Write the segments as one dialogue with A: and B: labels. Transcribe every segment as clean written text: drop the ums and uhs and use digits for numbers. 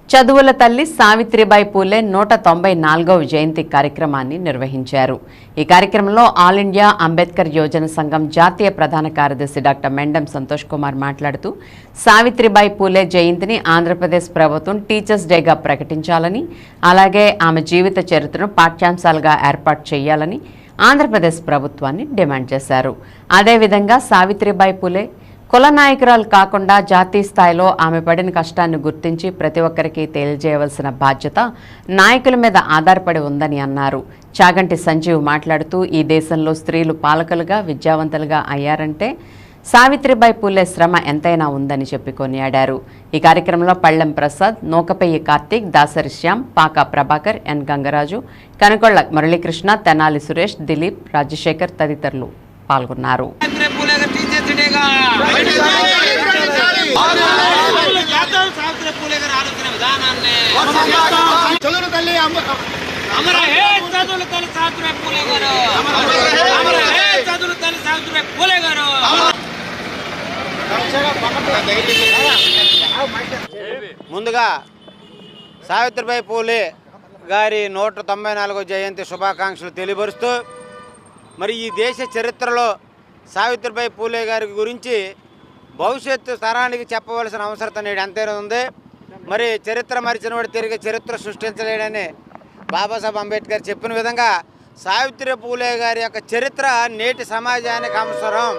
A: చదువుల తల్లి సావిత్రిబాయి పూలే 194వ జయంతి కార్యక్రమాన్ని నిర్వహించారు. ఈ కార్యక్రమంలో ఆల్ ఇండియా అంబేద్కర్ యోజన సంఘం జాతీయ ప్రధాన కార్యదర్శి డాక్టర్ మెండం సంతోష్ కుమార్ మాట్లాడుతూ సావిత్రిబాయి పూలే జయంతిని ఆంధ్రప్రదేశ్ ప్రభుత్వం టీచర్స్ డేగా ప్రకటించాలని, అలాగే ఆమె జీవిత చరిత్రను పాఠ్యాంశాలుగా ఏర్పాటు చేయాలని ఆంధ్రప్రదేశ్ ప్రభుత్వాన్ని డిమాండ్ చేశారు. అదేవిధంగా సావిత్రిబాయి పూలే కుల నాయకురాలు కాకుండా జాతీయ స్థాయిలో ఆమె పడిన కష్టాన్ని గుర్తించి ప్రతి ఒక్కరికి తెలియజేయవలసిన బాధ్యత నాయకుల మీద ఆధారపడి ఉందని అన్నారు. చాగంటి సంజీవ్ మాట్లాడుతూ ఈ దేశంలో స్త్రీలు పాలకులుగా విద్యావంతులుగా అయ్యారంటే సావిత్రిబాయి పూలే శ్రమ ఎంతైనా ఉందని చెప్పి కొనియాడారు. ఈ కార్యక్రమంలో పళ్ళెం ప్రసాద్, నూకపెయ్యి కార్తీక్, దాసరి శ్యామ్, పాకా ప్రభాకర్, ఎన్ గంగరాజు, కనకొళ్ల మురళీకృష్ణ, తెనాలి సురేష్, దిలీప్, రాజశేఖర్ తదితరులు పాల్గొన్నారు.
B: ముందుగా సావిత్రిబాయి పూలే గారి 194వ జయంతి శుభాకాంక్షలు తెలియపరుస్తూ, మరి ఈ దేశ చరిత్రలో సావిత్రిబాయి పూలే గారి గురించి భవిష్యత్తు తరానికి చెప్పవలసిన అవసరం నేడు ఎంతైనా ఉంది. మరి చరిత్ర మరిచిన వాడు తిరిగి చరిత్ర సృష్టించలేడని బాబాసాహెబ్ అంబేద్కర్ చెప్పిన విధంగా సావిత్రి పూలే గారి యొక్క చరిత్ర నేటి సమాజానికి అవసరం.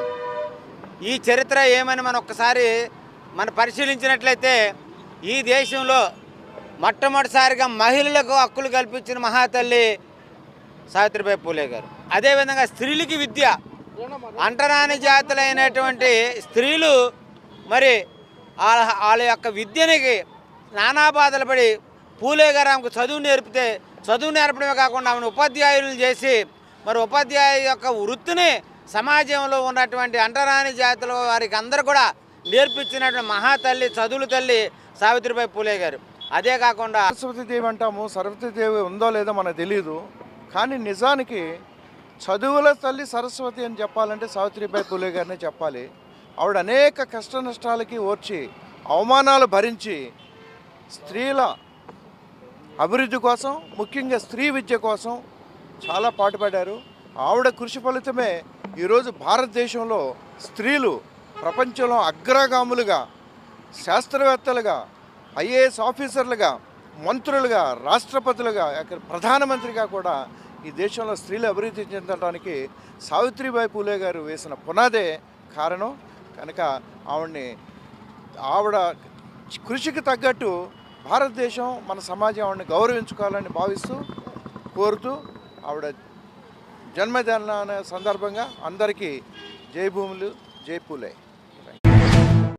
B: ఈ చరిత్ర ఏమని మనం ఒక్కసారి పరిశీలించినట్లయితే ఈ దేశంలో మొట్టమొదటిసారిగా మహిళలకు హక్కులు కల్పించిన మహాతల్లి సావిత్రిబాయి పూలే గారు. అదేవిధంగా స్త్రీలకి విద్య, అంటరాని జాతులైనటువంటి స్త్రీలు మరి వాళ్ళ యొక్క విద్యనికి నానా బాధలు పడి పూలే గారు ఆమెకు చదువు నేర్పడమే కాకుండా ఆమెను ఉపాధ్యాయులు చేసి మరి ఉపాధ్యాయ యొక్క వృత్తిని సమాజంలో ఉన్నటువంటి అంటరాని జాతుల వారికి అందరూ కూడా నేర్పించినటువంటి మహాతల్లి, చదువుల తల్లి సావిత్రిబాయి పూలే గారు. అదే కాకుండా
C: సరస్వతీదేవి అంటాము, సరస్వతీదేవి ఉందో లేదో మనకు తెలియదు. కానీ నిజానికి చదువుల తల్లి సరస్వతి అని చెప్పాలంటే సావిత్రిబాయి పూలే గారినే చెప్పాలి. ఆవిడ అనేక కష్ట నష్టాలకి ఓర్చి అవమానాలు భరించి స్త్రీల అభివృద్ధి కోసం, ముఖ్యంగా స్త్రీ విద్య కోసం చాలా పాటుపడ్డారు. ఆవిడ కృషి ఫలితమే ఈరోజు భారతదేశంలో స్త్రీలు ప్రపంచంలో అగ్రగాములుగా, శాస్త్రవేత్తలుగా, ఐఏఎస్ ఆఫీసర్లుగా, మంత్రులుగా, రాష్ట్రపతులుగా, ప్రధానమంత్రిగా కూడా ఈ దేశంలో స్త్రీలు అభివృద్ధి చెందడానికి సావిత్రిబాయి పూలే గారు వేసిన పునాదే కారణం. కనుక ఆవిడ కృషికి తగ్గట్టు భారతదేశం, మన సమాజం ఆవిడని గౌరవించుకోవాలని భావిస్తూ కోరుతూ ఆవిడ జన్మదిన సందర్భంగా అందరికీ జై భూములు, జై పూలే.